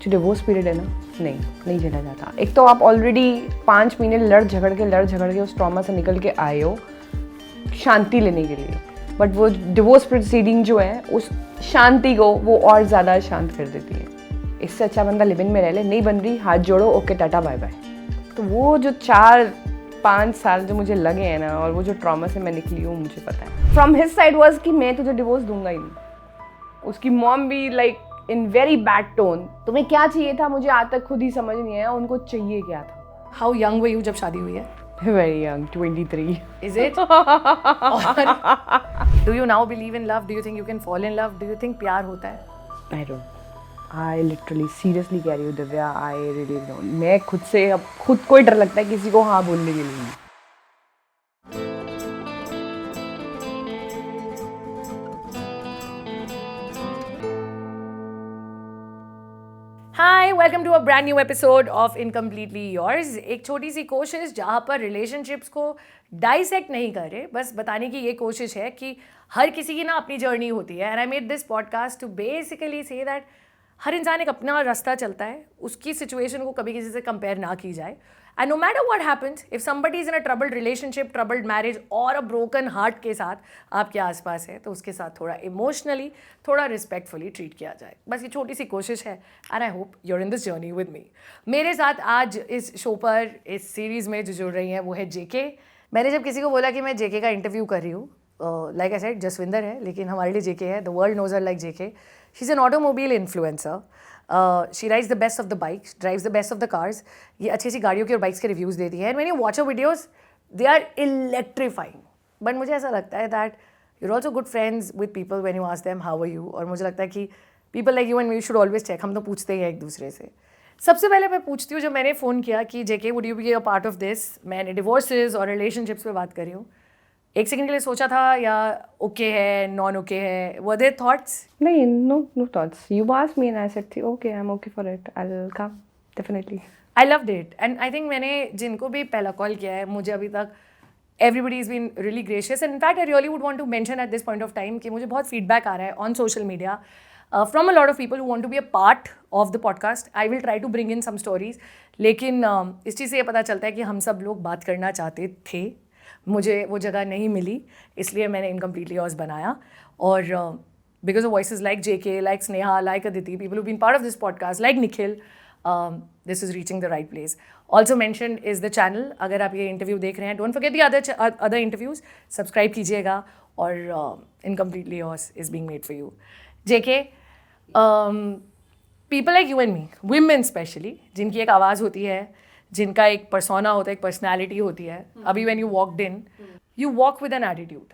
जो divorce period है ना, नहीं झेला जाता। एक तो आप ऑलरेडी 5 महीने लड़ झगड़ के उस ट्रॉमा से निकल के आए हो शांति लेने के लिए, बट वो डिवोर्स प्रोसीडिंग जो है उस शांति को वो और ज़्यादा शांत कर देती है। इससे अच्छा बंदा लिव इन में रह ले, नहीं बन रही हाथ जोड़ो, ओके टाटा बाय बाय। तो वो जो 4-5 साल जो मुझे लगे हैं ना, और वो जो ट्रॉमा से मैं निकली हूँ, मुझे पता है। फ्रॉम हिज साइड वाज कि मैं तुझे डिवोर्स दूंगा ही नहीं। उसकी मॉम भी like in very bad tone, तुम्हें क्या चाहिए था मुझे आज तक खुद ही समझ नहीं आया, उनको चाहिए क्या था। हाउ यंग वर यू जब शादी हुई है? Very young, 23। Is it? Do you now believe in love? Do you think you can fall in love? Do you think प्यार होता है? I don't. I literally seriously कह रही हूँ दिव्या, I really don't. मैं खुद से अब खुद को ही डर लगता है किसी को हाँ बोलने के लिए। Hi, welcome to a brand new episode of Incompletely Yours. एक छोटी सी कोशिश जहाँ पर रिलेशनशिप्स को डाइसेक्ट नहीं कर रहे, बस बताने की ये कोशिश है कि हर किसी की ना अपनी जर्नी होती है। And I made this podcast to basically say that हर इंसान एक अपना रास्ता चलता है, उसकी सिचुएशन को कभी किसी से कंपेयर ना की जाए। And no matter what happens, if somebody is in a troubled relationship, troubled marriage और अ ब्रोकन हार्ट के साथ आपके आसपास है, तो उसके साथ थोड़ा इमोशनली, थोड़ा रिस्पेक्टफुली ट्रीट किया जाए। बस ये छोटी सी कोशिश है and I hope you're in this journey with me. मेरे साथ आज इस शो पर, इस सीरीज़ में जो जुड़ रही हैं वो है जेके। मैंने जब किसी को बोला कि मैं जेके का इंटरव्यू कर रही हूँ, लाइक आई सेड जसविंदर है, लेकिन हमारे लिए जेके है। The world knows her like JK. She is an automobile influencer. She rides the best of the bikes, drives the best of the cars. ये अच्छी अच्छी गाड़ियों की और बाइक्स के रिव्यूज़ देती है। And when you watch a videos they are electrifying. But मुझे ऐसा लगता है that you are also good friends with people when you ask them how are you. और मुझे लगता है कि people like you and we should always check. हम तो पूछते ही हैं एक दूसरे से। सबसे पहले मैं पूछती हूँ, जब मैंने फ़ोन किया कि JK would you be a part of this, मैंने डिवोर्सेज और रिलेशनशिप्स पे बात करी हूँ, एक सेकंड के लिए सोचा था या ओके है, नॉन ओके है, वर देयर थॉट्स? नहीं, no thoughts. You asked me and I said, okay, I'm okay for it. I'll come, definitely. I loved it and I think मैंने जिनको भी पहला कॉल किया है, मुझे अभी तक everybody is been really gracious. And in fact I really would want to mention at this point of time कि मुझे बहुत फीडबैक आ रहा है on social media from a lot of people who want to be a part of the podcast. I will try to bring in some stories, लेकिन इस चीज़ से ये पता चलता है कि हम सब लोग बात करना चाहते थे, मुझे वो जगह नहीं मिली, इसलिए मैंने इनकम्प्लीटली योर्स बनाया। और because of voices like JK, like Sneha, like Aditi, people who been part of this podcast, like Nikhil, this is reaching the right place. Also mention is the channel. अगर आप ये इंटरव्यू देख रहे हैं, don't forget the other interviews, subscribe कीजिएगा। और Incompletely Yours is being made for you. JK, people like you and me, women specially, जिनकी एक आवाज़ होती है, जिनका एक पर्सोना होता है, एक पर्सनैलिटी होती है। अभी when you walked in, you walk with an attitude,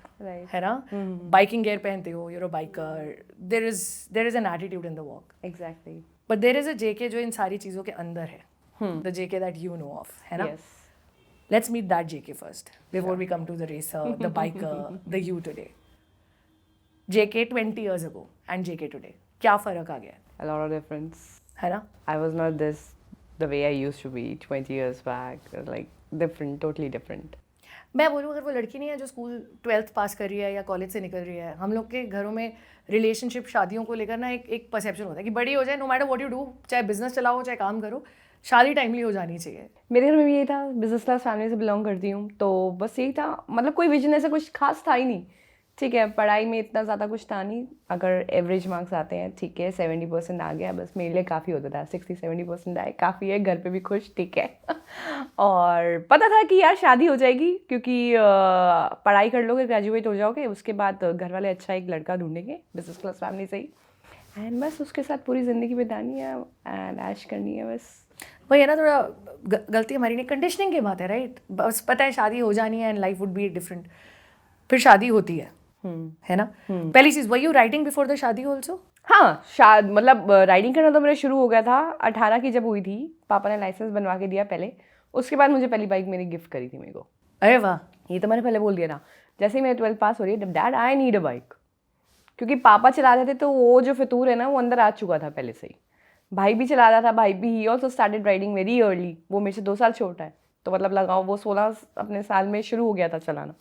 है ना? बाइकिंग गियर पहनते हो, you're a biker, there is an attitude in the walk. Exactly. But there is a JK जो इन सारी चीज़ों के अंदर है, the JK that you know of, है ना? Yes. Let's meet that JK first before we come to the racer, the biker, the you today. JK 20 years ago and JK today, क्या फ़र्क आ गया है? A lot of difference. है ना? I was not the way I used to be 20 years back. Like different, totally different. मैं बोलूँ, अगर वो लड़की नहीं है जो स्कूल 12th पास कर रही है या कॉलेज से निकल रही है, हम लोग के घरों में रिलेशनशिप, शादियों को लेकर ना एक परसेप्शन होता है कि बड़ी हो जाए, no matter what you do, चाहे बिजनेस चलाओ चाहे काम करो, शादी टाइमली हो जानी चाहिए। मेरे घर में भी यही था, बिजनेस क्लास फैमिली से बिलोंग करती हूँ, तो बस यही था। मतलब कोई विजन ऐसा कुछ खास था ही नहीं। ठीक है, पढ़ाई में इतना ज़्यादा कुछ था नहीं। अगर एवरेज मार्क्स आते हैं, ठीक है, 70% आ गया, बस मेरे लिए काफ़ी होता था। 60-70% आए, काफ़ी है, घर पे भी खुश, ठीक है। और पता था कि यार शादी हो जाएगी, क्योंकि पढ़ाई कर लोगे, ग्रेजुएट हो जाओगे, उसके बाद घर वाले अच्छा एक लड़का ढूंढेंगे बिजनेस क्लास फैमिली से ही, एंड बस उसके साथ पूरी ज़िंदगी बितानी है एंड ऐश करनी है बस। वही है ना, थोड़ा गलती हमारी नहीं, कंडीशनिंग की बात है, राइट? बस पता है शादी हो जानी है and life would be different, फिर शादी होती है ना? पहली चीज़, were you riding before the शादी ऑल्सो? हाँ, मतलब राइडिंग करना तो मेरा शुरू हो गया था 18 की जब हुई थी। पापा ने लाइसेंस बनवा के दिया पहले, उसके बाद मुझे पहली बाइक मेरी गिफ्ट करी थी मेरे को। अरे वाह! ये तो मैंने पहले बोल दिया था, जैसे ही मेरे 12th पास हो रही है, dad I need a bike, क्योंकि पापा चला रहे थे, तो वो जो फितूर है ना, वो अंदर आ चुका था पहले से ही। भाई भी चला रहा था, भाई भी he also started riding very early. वो मेरे से 2 साल छोटा है, तो मतलब लगाओ वो 16 अपने साल में शुरू हो गया था चलाना।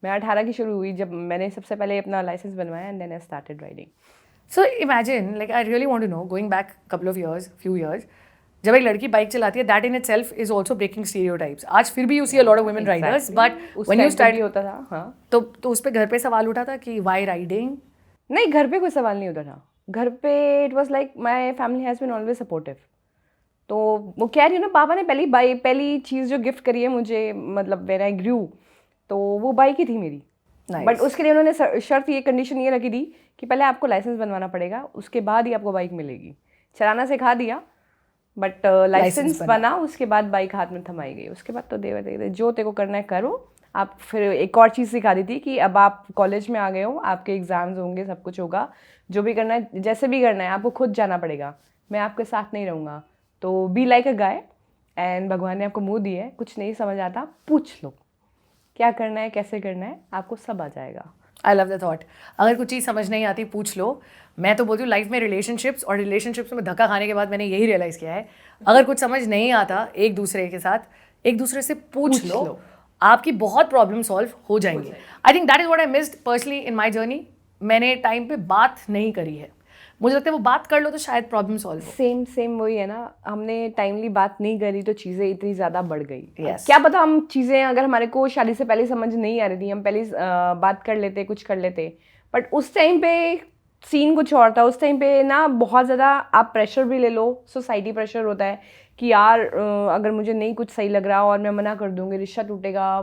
मैं 18 की शुरू हुई जब मैंने सबसे पहले अपना लाइसेंस बनवाया, and then I started riding. So imagine, like, I really want to know, going back few years, जब एक लड़की बाइक चलाती है, that in itself is also breaking stereotypes. आज फिर भी you see a lot of women riders, but when you start होता था, हाँ, तो उस पे घर पे सवाल उठा था कि why riding? नहीं, घर पे कोई सवाल नहीं होता था. घर पे it was like my family has been always supportive. तो वो कह रही हूँ ना, पापा ने पहली चीज़ जो गिफ्ट करी है मुझे, मतलब व्हेन आई ग्रू, तो वो बाइक ही थी मेरी. बट उसके लिए उन्होंने शर्त ये, कंडीशन ये रखी थी कि पहले आपको लाइसेंस बनवाना पड़ेगा, उसके बाद ही आपको बाइक मिलेगी. चलाना सिखा दिया, बट लाइसेंस बना, उसके बाद बाइक हाथ में थमाई गई. उसके बाद तो दे जो तेरे को करना है करो. आप फिर एक और चीज़ सिखा दी थी कि अब आप कॉलेज में आ गए हो, आपके एग्ज़ाम्स होंगे, सब कुछ होगा, जो भी करना है, जैसे भी करना है, आपको खुद जाना पड़ेगा. मैं आपके साथ नहीं रहूँगा. तो be like a guy. And भगवान ने आपको मुँह दी है, कुछ नहीं समझ आता, पूछ लो क्या करना है, कैसे करना है, आपको सब आ जाएगा. I love the thought. अगर कुछ चीज़ समझ नहीं आती पूछ लो. मैं तो बोलती हूँ लाइफ में रिलेशनशिप्स में धक्का खाने के बाद मैंने यही रियलाइज़ किया है, अगर कुछ समझ नहीं आता एक दूसरे के साथ, एक दूसरे से पूछ लो, आपकी बहुत प्रॉब्लम सॉल्व हो जाएंगी. I think that is what I missed personally in my journey. मैंने टाइम पे बात नहीं करी है. मुझे लगता है वो बात कर लो तो शायद प्रॉब्लम सॉल्व हो. सेम वही है ना, हमने टाइमली बात नहीं करी तो चीज़ें इतनी ज़्यादा बढ़ गई. Yes. क्या पता हम चीज़ें अगर हमारे को शादी से पहले समझ नहीं आ रही थी, हम पहले बात कर लेते, कुछ कर लेते, बट उस टाइम पे सीन कुछ और था. उस टाइम पे ना बहुत ज़्यादा, आप प्रेशर भी ले लो, सोसाइटी प्रेशर होता है कि यार अगर मुझे नहीं कुछ सही लग रहा और मैं मना कर दूँगी, रिश्ता टूटेगा,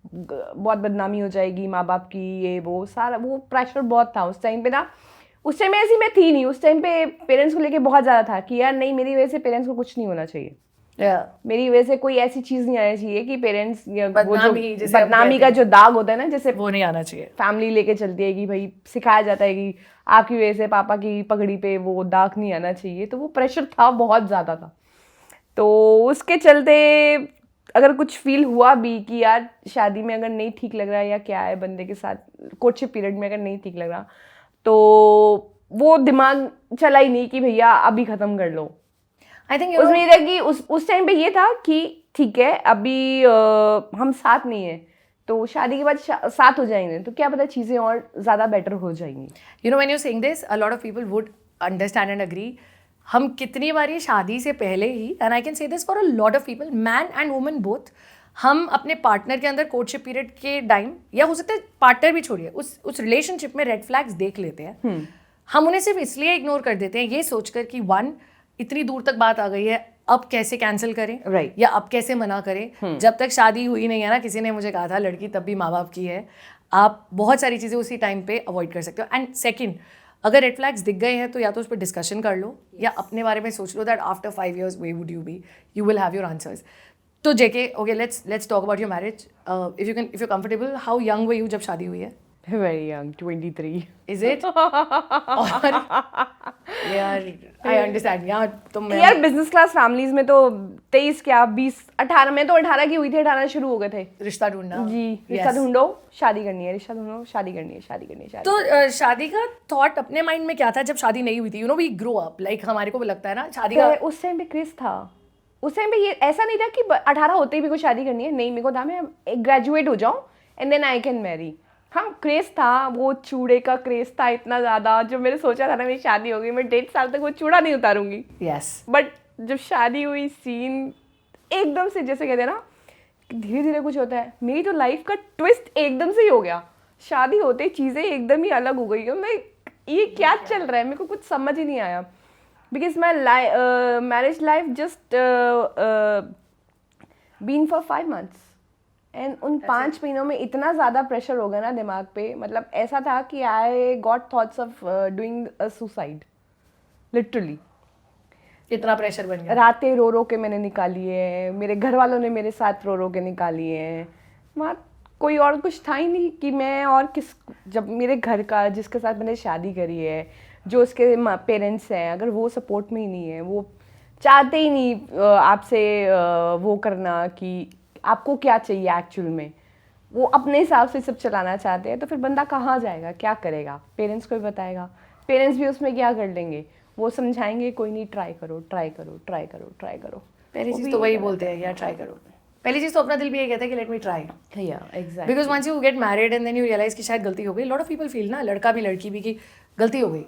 बहुत बदनामी हो जाएगी माँ बाप की, ये वो सारा, वो प्रेशर बहुत था उस टाइम पे ना. उस टाइम में ऐसी मैं थी नहीं. उस टाइम पे पेरेंट्स को लेके बहुत ज़्यादा था कि यार नहीं, मेरी वजह से पेरेंट्स को कुछ नहीं होना चाहिए. मेरी वजह से कोई ऐसी चीज़ नहीं आनी चाहिए कि पेरेंट्स, बदनामी का जो दाग होता है ना, जैसे वो नहीं आना चाहिए. फैमिली लेके चलती है कि भाई सिखाया जाता है कि आपकी वजह से पापा की पगड़ी पे वो दाग नहीं आना चाहिए. तो वो प्रेशर था, बहुत ज़्यादा था. तो उसके चलते अगर कुछ फील हुआ भी कि यार शादी में अगर नहीं ठीक लग रहा है या क्या है, बंदे के साथ कोर्टशिप पीरियड में अगर नहीं ठीक लग रहा, तो वो दिमाग चला ही नहीं कि भैया अभी ख़त्म कर लो. आई थिंक उसमें ये था कि उस टाइम पे ये था कि ठीक है अभी हम साथ नहीं हैं, तो शादी के बाद साथ हो जाएंगे, तो क्या पता चीज़ें और ज़्यादा बेटर हो जाएंगी. You know when you saying this, a lot of people would understand and agree. हम कितनी बार ये शादी से पहले ही, and I can say this for a lot of people, man and women both, हम अपने पार्टनर के अंदर कोर्टशिप पीरियड के टाइम, या हो सकता है पार्टनर भी छोड़िए, उस रिलेशनशिप में रेड फ्लैग्स देख लेते हैं. हम उन्हें सिर्फ इसलिए इग्नोर कर देते हैं ये सोचकर कि वन, इतनी दूर तक बात आ गई है, अब कैसे कैंसिल करें, right. या अब कैसे मना करें. जब तक शादी हुई नहीं है ना, किसी ने मुझे कहा था लड़की तब भी माँ बाप की है, आप बहुत सारी चीज़ें उसी टाइम पे अवॉइड कर सकते हो. एंड सेकेंड, अगर रेड फ्लैग्स दिख गए हैं तो या तो उस पर डिस्कशन कर लो, या अपने बारे में सोच लो that after 5 years where would you be, you will have your answers. तो JK, okay, let's talk about your marriage. If you comfortable, how young were you जब शादी हुई है? Very young, 23. Is it? और यार आई अंडरस्टैंड. यार business class families में तो 23 क्या 20 18, मैं तो 18 की हुई थी, 18 शुरू हो गए थे रिश्ता ढूंढना. जी, रिश्ता ढूंढो, शादी करनी है, रिश्ता ढूंढो, शादी करनी है, शादी करनी है. तो शादी का थॉट अपने माइंड में क्या था जब शादी नहीं हुई थी? You know we grow up, like हमारे को भी लगता है ना शादी का. उस टाइम पे क्रेज था. उस टाइम पे ये ऐसा नहीं था कि 18 होते ही मेरे को शादी करनी है. नहीं, मेरे को था मैं ग्रेजुएट हो जाऊँ and then I can marry. हाँ, क्रेज था, वो चूड़े का क्रेज था इतना ज़्यादा. जो मैंने सोचा था ना मेरी शादी होगी, मैं 1.5 साल तक वो चूड़ा नहीं उतारूंगी. यस. बट जब शादी हुई, सीन एकदम से, जैसे कहते हैं ना, धीरे धीरे कुछ होता है. मेरी तो लाइफ का ट्विस्ट एकदम से ही हो गया. शादी होते चीज़ें एकदम ही अलग हो गई. मैं ये क्या चल रहा है, मेरे को कुछ समझ ही नहीं आया. Because my marriage life just been for 5 months. And उन 5 महीनों में इतना ज़्यादा प्रेशर हो गया ना दिमाग पे, मतलब ऐसा था कि I got thoughts of doing a suicide. Literally इतना प्रेशर बन गया. रातें रो रो के मैंने निकाली है, मेरे घर वालों ने मेरे साथ रो रो के निकाली है. वहाँ कोई और कुछ था ही नहीं कि मैं और किस, जब मेरे घर का जिसके साथ मैंने शादी करी है, जो उसके पेरेंट्स हैं, अगर वो सपोर्ट में ही नहीं है, वो चाहते ही नहीं आपसे वो करना कि आपको क्या चाहिए एक्चुअल में, वो अपने हिसाब से सब चलाना चाहते हैं, तो फिर बंदा कहाँ जाएगा, क्या करेगा? पेरेंट्स को ही बताएगा. पेरेंट्स भी उसमें क्या कर लेंगे, वो समझाएंगे कोई नहीं, ट्राई करो, ट्राई करो, ट्राई करो, ट्राई करो. पहली चीज़ तो वही बोलते हैं यार, ट्राई करो. पहली चीज़ तो अपना दिल भी ये कहता है कि let me try. Exactly. Because once you get married and then you realize कि शायद गलती हो गई. लॉट ऑफ पीपल फील ना, लड़का भी लड़की भी, कि गलती हो गई.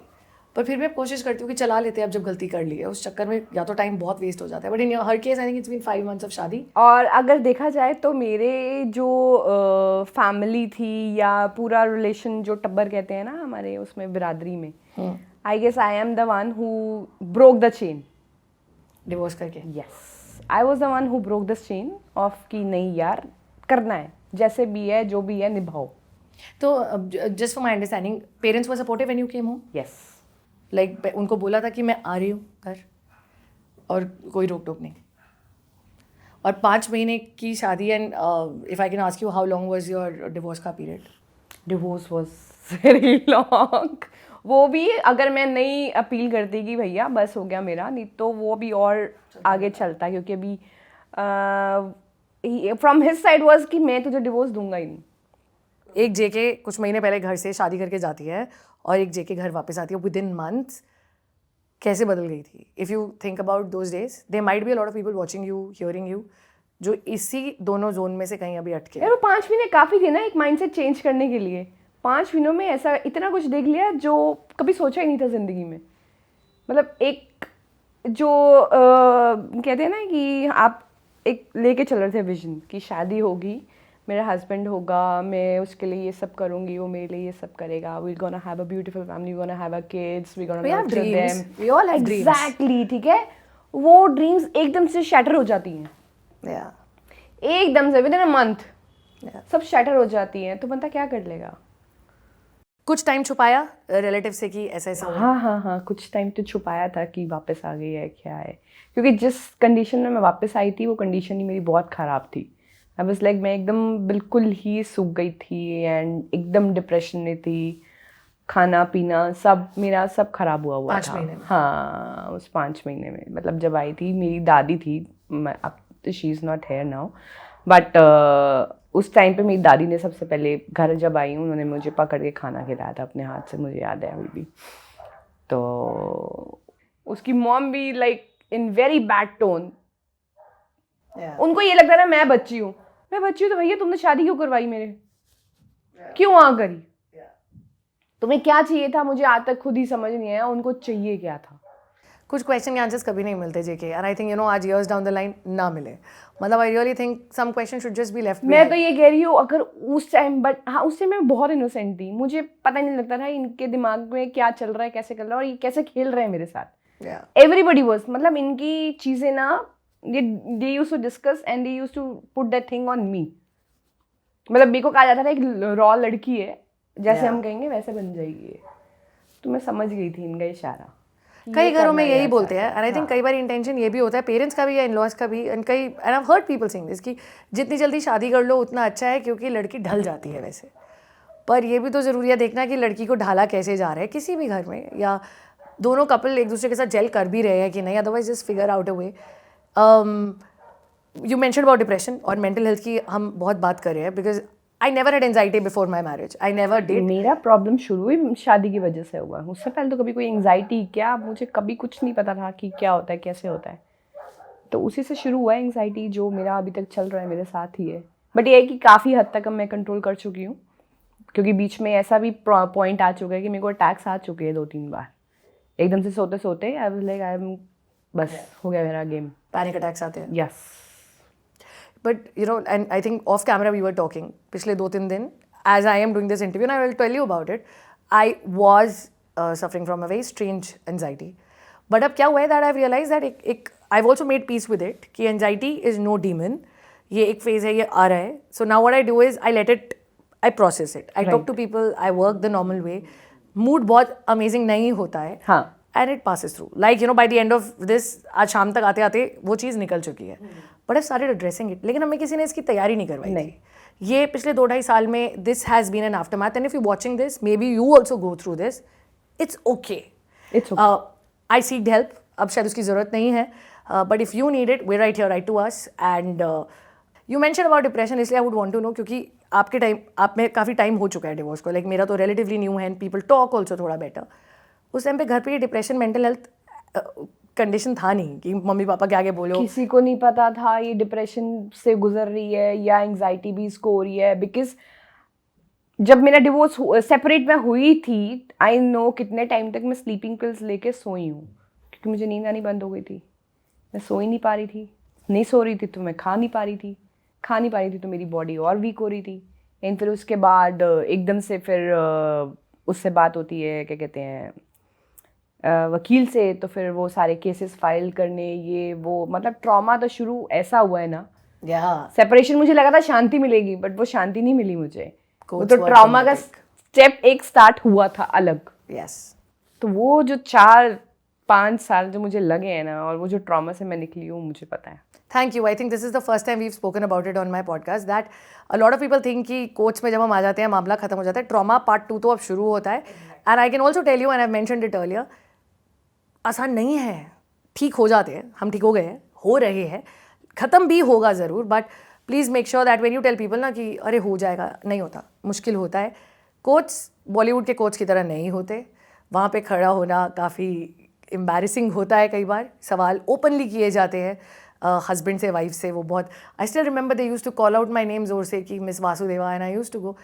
पर फिर भी अब कोशिश करती हूँ कि चला लेते हैं अब जब गलती कर ली है, उस चक्कर में या तो टाइम बहुत वेस्ट हो जाता है, but in her case I think it's been 5 months of शादी। और अगर देखा जाए तो मेरे जो फैमिली थी या पूरा रिलेशन जो टब्बर कहते हैं ना हमारे उसमें बिरादरी में, I guess I am the one who broke the chain. Divorce करके? Yes, I was the one who broke the chain of कि नहीं यार करना है, जैसे भी है जो भी है निभाओ। तो just for my understanding, parents were supportive when you came home? Yes. Like उनको बोला था कि मैं आ रही हूँ घर और कोई रोक टोक नहीं? और 5 महीने की शादी, and if I can ask you how long was your divorce का period? Divorce was very long. वो भी अगर मैं नहीं अपील करती कि भैया बस हो गया मेरा, नहीं तो वो भी और आगे चलता, क्योंकि अभी फ्रॉम हिज साइड वाज कि मैं तुझे डिवोर्स दूंगा ही नहीं। एक जेके कुछ महीने पहले घर से शादी करके जाती है और एक जेके घर वापस आती है विद इन मंथ्स, कैसे बदल गई थी? If you think about those days, there might be a lot of people watching you, hearing you, जो इसी दोनों जोन में से कहीं अभी अटके। यार वो 5 महीने काफ़ी थे ना एक माइंडसेट चेंज करने के लिए। 5 महीनों में ऐसा इतना कुछ देख लिया जो कभी सोचा ही नहीं था ज़िंदगी में। मतलब एक जो कहते हैं ना कि आप एक लेके चल रहे थे विजन कि शादी होगी, मेरा हस्बैंड होगा, मैं उसके लिए ये सब करूंगी, वो मेरे लिए ये सब करेगा, we gonna have a beautiful family, we gonna have a kids, we gonna nurture them, we all have dreams. Exactly, ठीक है। वो ड्रीम्स एकदम से शैटर हो जाती हैं, एकदम से विद इन अ मंथ सब शैटर हो जाती हैं, तो बंदा क्या कर लेगा? कुछ टाइम छुपाया रिलेटिव से कि ऐसा ऐसा हुआ? हाँ, कुछ टाइम तो छुपाया था कि वापस आ गई है क्या है, क्योंकि जिस कंडीशन में मैं वापस आई थी वो कंडीशन ही मेरी बहुत ख़राब थी। आई वाज लाइक मैं एकदम बिल्कुल ही सूख गई थी एंड एकदम डिप्रेशन में थी, खाना पीना सब मेरा सब खराब हुआ 5 था। महीने में? हाँ, उस 5 महीने में, मतलब जब आई थी मेरी दादी थी, अब तो she is not here now, but उस टाइम पे मेरी दादी ने सबसे पहले घर जब आई हूँ उन्होंने मुझे पकड़ के खाना खिलाया था अपने हाथ से, मुझे याद है अभी भी। तो उसकी मॉम भी like in very bad tone, उनको ये लगता था मैं बच्ची हूँ तो भैया तुमने शादी क्यों करवाई मेरे, क्यों आ करी, तुम्हें क्या चाहिए था, मुझे आज तक खुद ही समझ नहीं आया उनको चाहिए क्या था। कुछ क्वेश्चन के आंसर्स कभी नहीं मिलते जेके, एंड आई थिंक आज इयर्स डाउन द लाइन ना मिले, मतलब I really think some question should just be left. मैं तो ये कह रही हूँ अगर उस टाइम, बट हाँ उस टाइम मैं बहुत इनोसेंट थी, मुझे पता नहीं लगता था इनके दिमाग में क्या चल रहा है, कैसे कर रहा है और ये कैसे खेल रहे हैं मेरे साथ। एवरीबॉडी वाज, मतलब इनकी चीज़ें ना they used to discuss and they used to put that thing on me। मतलब मेरे को कहा जाता था एक रॉ लड़की है, जैसे हम कहेंगे वैसे बन जाएगी, तो मैं समझ गई थी इनका इशारा। कई घरों में यही बोलते हैं, एंड आई थिंक कई बार इंटेंशन ये भी होता है पेरेंट्स का भी या इन-लॉज का भी, and I have heard people saying this कि जितनी जल्दी शादी कर लो उतना अच्छा है क्योंकि लड़की ढल जाती है वैसे। पर ये भी तो ज़रूरी है देखना कि लड़की को ढाला कैसे जा रहा है किसी भी घर में, या दोनों कपल एक दूसरे के साथ जेल कर भी रहे हैं कि नहीं, otherwise just figure out a way. You mention about depression और मेंटल हेल्थ की हम बहुत बात कर रहे हैं, because I never had anxiety before my marriage, I never did. मेरा प्रॉब्लम शुरू ही शादी की वजह से हुआ, उससे पहले तो कभी कोई एंजाइटी क्या, मुझे कभी कुछ नहीं पता था कि क्या होता है कैसे होता है, तो उसी से शुरू हुआ है एंजाइटी जो मेरा अभी तक चल रहा है, मेरे साथ ही है। बट ये है कि काफ़ी हद तक अब मैं कंट्रोल कर चुकी हूँ, क्योंकि बीच में ऐसा भी पॉइंट आ चुका है कि मेरे को अटैक्स आ चुके हैं 2-3 बार, एकदम से सोते सोते I was like I am, बस हो गया मेरा गेम। पैनिक अटैक्स आते हैं? Yes. But you know, and I think of camera we were talking पिछले 2-3 दिन, as I am doing this interview and I will tell you about it, I was suffering from a very strange anxiety. But अब क्या हुआ है that I realize that एक I have also made peace with it कि anxiety is no demon, ये एक phase है, ये आ रहा है। So now what I do is I let it, I process it, I talk to people, I work the normal way. Mood बहुत amazing नहीं होता है, हाँ, and it passes through, like you know, by the end of this आज शाम तक आते आते वो चीज़ निकल चुकी है। But I started addressing it, लेकिन हमें किसी ने इसकी तैयारी नहीं करवाई थी। ये पिछले 2-2.5 साल में this has been an aftermath, and if you watching this maybe you also go through this, it's okay, I seeked help, अब शायद उसकी ज़रूरत नहीं है, but if you need it we right here, write to us. And you mention about depression, इसलिए I would want to know क्योंकि आपके time, आप में काफ़ी टाइम हो चुका है डिवोर्स को, लाइक मेरा तो रिलेटिवली न्यू है एंड पीपल टॉक ऑल्सो थोड़ा बेटर। उस टाइम पे घर पे ये डिप्रेशन मेंटल हेल्थ कंडीशन था नहीं कि मम्मी पापा के आगे बोलो, किसी को नहीं पता था ये डिप्रेशन से गुजर रही है या एंजाइटी भी इसको हो रही है, बिकॉज जब मेरा डिवोर्स सेपरेट मैं हुई थी, आई नो कितने टाइम तक मैं स्लीपिंग पिल्स लेके सोई हूँ, क्योंकि मुझे नींद आनी बंद हो गई थी। मैं सो ही नहीं पा रही थी, नहीं सो रही थी तो मैं खा नहीं पा रही थी तो मेरी बॉडी और वीक हो रही थी। एंड फिर उसके बाद एकदम से फिर उससे बात होती है, क्या कहते हैं, वकील से, तो फिर वो सारे केसेस फाइल करने, ये वो, मतलब ट्रॉमा तो शुरू ऐसा हुआ है ना। सेपरेशन मुझे लगा था शांति मिलेगी, बट वो शांति नहीं मिली मुझे। वो तो ट्रॉमा का स्टेप एक स्टार्ट हुआ था अलग। तो वो जो 4-5 साल जो मुझे लगे हैं ना, और वो जो ट्रॉमा से मैं निकली हूँ, मुझे पता है। Thank you. I think this is the first time we've spoken about it on my podcast, that a lot of people think कि कोच में जब हम आ जाते हैं मामला खत्म हो जाता है। ट्रॉमा पार्ट 2 तो अब शुरू होता है। And I can also tell you, and I've mentioned it earlier, आसान नहीं है। ठीक हो जाते हैं, हम ठीक हो गए हैं, हो रहे हैं, ख़त्म भी होगा ज़रूर, but please make sure that when you tell people ना कि अरे हो जाएगा, नहीं होता, मुश्किल होता है। कोच बॉलीवुड के कोच की तरह नहीं होते। वहाँ पे खड़ा होना काफ़ी एम्बैरेसिंग होता है, कई बार सवाल ओपनली किए जाते हैं हस्बैंड से, वाइफ से। वो बहुत, I still remember they use to call out my name ज़ोर से कि miss Vasudeva, and I use to go.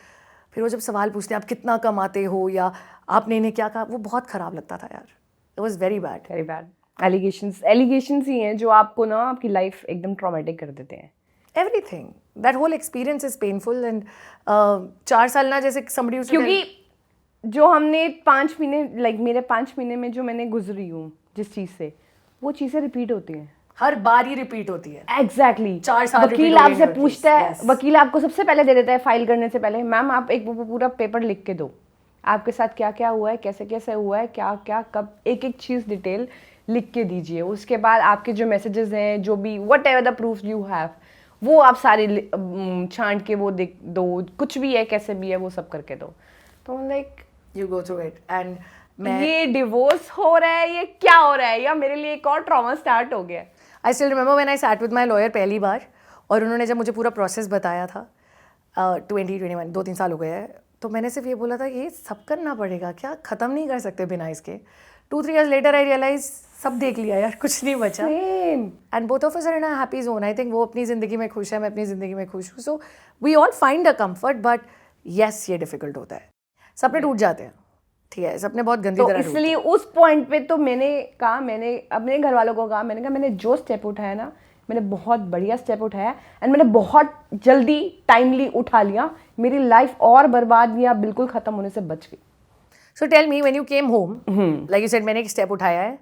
फिर वो जब सवाल पूछते हैं आप कितना कमाते हो या आपने इन्हें क्या कहा, वो बहुत ख़राब लगता था यार। It was very bad. Allegations ही हैं जो आपको ना आपकी लाइफ एकदम ट्रॉमेटिक कर देते हैं। Everything. That whole experience is painful, and 4 साल ना, जैसे somebody used to क्योंकि जो हमने 5 महीने, लाइक मेरे 5 महीने में जो मैंने गुजरी हूँ जिस चीज़ से, वो चीज़ें रिपीट होती हैं, हर बार ही रिपीट होती है। एग्जैक्टली 4 साल वकील आपसे पूछता है, वकील आपको सबसे पहले दे देता है फाइल करने से पहले, मैम आप एक पूरा पेपर लिख के दो, आपके साथ क्या क्या हुआ है, कैसे कैसे हुआ है, क्या क्या कब, एक एक चीज़ डिटेल लिख के दीजिए। उसके बाद आपके जो मैसेजेस हैं, जो भी what ever the proof you have, वो आप सारे छांट के वो देख दो, कुछ भी है कैसे भी है वो सब करके दो। तो like you go through it, and ये डिवोर्स हो रहा है, ये क्या हो रहा है, या मेरे लिए एक और ट्रॉमा स्टार्ट हो गया। आई still remember when I sat with my lawyer पहली बार, और उन्होंने जब मुझे पूरा प्रोसेस बताया था, 2021 2-3 साल हो गए हैं, तो मैंने सिर्फ ये बोला था ये सब करना पड़ेगा क्या, ख़त्म नहीं कर सकते बिना इसके। 2-3 years later आई रियलाइज सब देख लिया यार, कुछ नहीं बचा। And both of us are in a happy zone. I think वो अपनी ज़िंदगी में खुश है, मैं अपनी ज़िंदगी में खुश हूँ। So we all find a comfort, but yes ये डिफिकल्ट होता है, सपने टूट जाते हैं, ठीक है, सपने बहुत गंदी तरह। तो इसलिए उस पॉइंट पे तो मैंने कहा, मैंने अपने घर वालों को कहा, मैंने जो स्टेप उठाया ना, मैंने बहुत बढ़िया स्टेप उठाया, एंड मैंने बहुत जल्दी टाइमली उठा लिया, मेरी लाइफ और बर्बाद या बिल्कुल ख़त्म होने से बच गई। So tell me, when you came home, like you said, मैंने एक स्टेप उठाया है,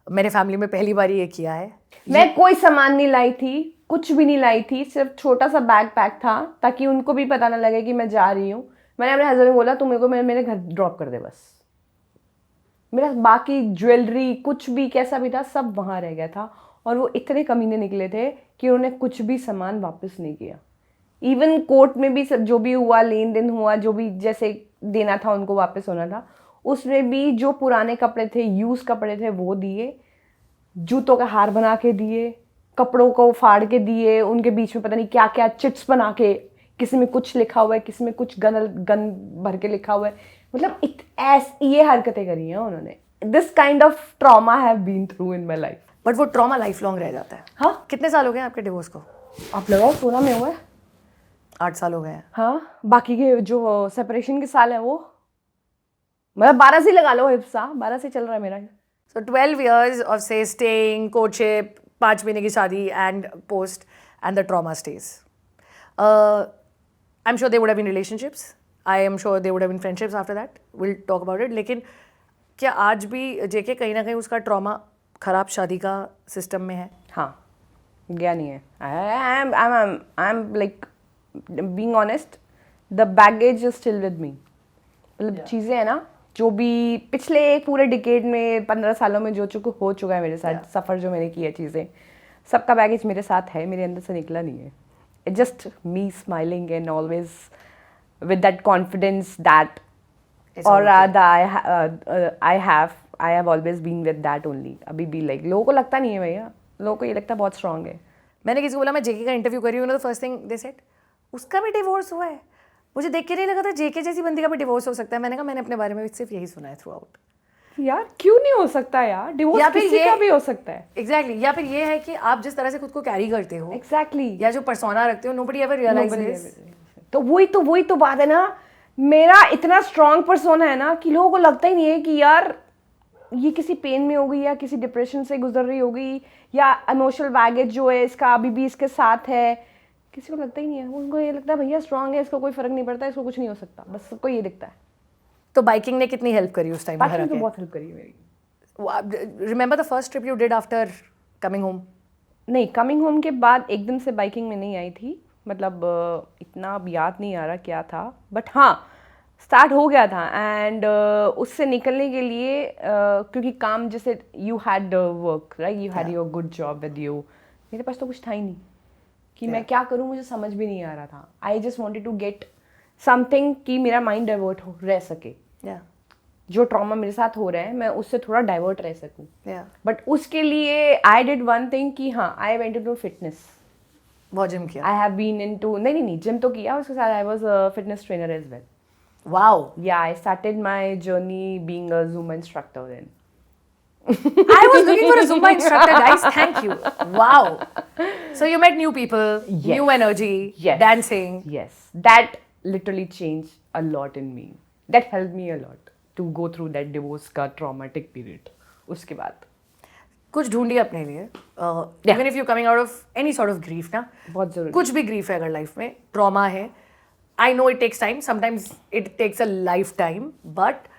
मैंने फैमिली में पहली बार ये किया है। मैं कोई सामान नहीं लाई थी, कुछ भी नहीं लाई थी, सिर्फ छोटा सा बैग पैक था, ताकि उनको भी पता ना लगे कि मैं जा रही हूँ। मैंने अपने हस्बैंड को बोला तुम मेरे को मेरे घर ड्रॉप कर दे बस। मेरा बाकी ज्वेलरी कुछ भी कैसा भी था सब वहाँ रह गया था, और वो इतने कमीने निकले थे कि उन्होंने कुछ भी सामान वापस नहीं किया। इवन कोर्ट में भी सब जो भी हुआ, लेन देन हुआ, जो भी जैसे देना था उनको वापस होना था, उसमें भी जो पुराने कपड़े थे, यूज़ कपड़े थे, वो दिए, जूतों का हार बना के दिए, कपड़ों को फाड़ के दिए, उनके बीच में पता नहीं क्या क्या चिट्स बना के, किसी में कुछ लिखा हुआ है, किसी में कुछ गन भर के लिखा हुआ है, मतलब ये हरकतें करी हैं उन्होंने। This kind of trauma have been through in my life. But वो ट्रॉमा लाइफ लॉन्ग रह जाता है। हाँ, कितने साल हो गए आपके डिवोर्स को? आप लगाओ 16 में हुआ है। 8 साल हो गए हैं। हाँ, बाकी के जो सेपरेशन के साल है वो मतलब 12 से लगा लो, हिस्सा 12 से चल रहा है मेरा। So 12 years of say staying, courtship, 5 महीने की शादी and post, and the trauma stays. I'm sure there would have been relationships. I am sure there would have been friendships after that. We'll talk about it. लेकिन क्या आज भी जेके कहीं ना कहीं उसका ट्रॉमा खराब शादी का सिस्टम में है? हाँ, गया नहीं है। I am like being honest, the baggage is still with me. मतलब चीज़ें हैं ना जो भी पिछले एक पूरे डिकेड में 15 सालों में जो हो चुका है मेरे साथ, सफ़र जो मैंने किया चीज़ें, सबका बैगेज मेरे साथ है, मेरे अंदर से निकला नहीं है। It's just me smiling and always with that confidence that I have always been with that only. अभी भी like लोगों को लगता नहीं है भैया, लोगों को ये लगता बहुत स्ट्रांग है। मैंने किसी को बोला मैं जेके का इंटरव्यू कर रही हूँ ना, तो फर्स्ट थिंग दे सेड उसका भी डिवोर्स हुआ है। मुझे देख के नहीं लगा था जेके जैसी बंदी का भी डिवोर्स हो सकता है। मैंने कहा मैंने अपने बारे में सिर्फ यही सुना है थ्रू आउट। यार क्यों नहीं हो सकता यार, डिवोर्स किसी का भी हो सकता है। एग्जैक्टली, या फिर ये है कि आप जिस तरह से खुद को कैरी करते हो, एग्जैक्टली, या जो पर्सोना रखते हो, नोबडी एवर रियलाइजेस। तो वही तो बात है ना मेरा इतना स्ट्रॉन्ग पर्सोना है ना कि लोगों को लगता ही नहीं है कि यार ये किसी पेन में होगी या किसी डिप्रेशन से गुजर रही होगी या इमोशनल बैगेज जो है इसका अभी भी इसके साथ है, किसी को लगता ही नहीं है। उनको ये लगता है भैया स्ट्रॉन्ग है, इसको कोई फर्क नहीं पड़ता, इसको कुछ नहीं हो सकता, बस सबको ये दिखता है। तो बाइकिंग ने कितनी हेल्प करी उस टाइम पे? बाकी तो बहुत हेल्प करी है मेरी। Remember the first trip you did after coming home? नहीं, कमिंग होम के बाद एकदम से बाइकिंग में नहीं आई थी, मतलब इतना अब याद नहीं आ रहा क्या था, बट हाँ स्टार्ट हो गया था। एंड उससे निकलने के लिए क्योंकि काम जैसे you had work right, you had your good job with you, मेरे पास तो कुछ था ही नहीं कि मैं क्या करूँ, मुझे समझ भी नहीं आ रहा था। I just wanted to get something कि मेरा माइंड डाइवर्ट हो रह सके, जो ट्रॉमा मेरे साथ हो रहा है मैं उससे थोड़ा डाइवर्ट रह सकूं। बट उसके लिए आई डिड वन थिंग कि हाँ आई वेंट टू फिटनेस। बहुत जिम किया? आई हैव बीन इनटू, नहीं जिम तो किया, उसके साथ I was fitness trainer as well. Wow. या I started my journey being a Zumba instructor then. I was looking for a Zumba instructor, guys. Thank you. Wow. So you met new people, new energy, dancing. Yes, that literally changed a lot in me. That helped me a lot to go through that divorce का traumatic period. उसके बाद कुछ ढूंढिए अपने लिए, even if you're coming out of any sort of grief ना, बहुत जरूरी, कुछ भी grief है अगर लाइफ में, ट्रॉमा है, I know it takes time, sometimes it takes a lifetime, but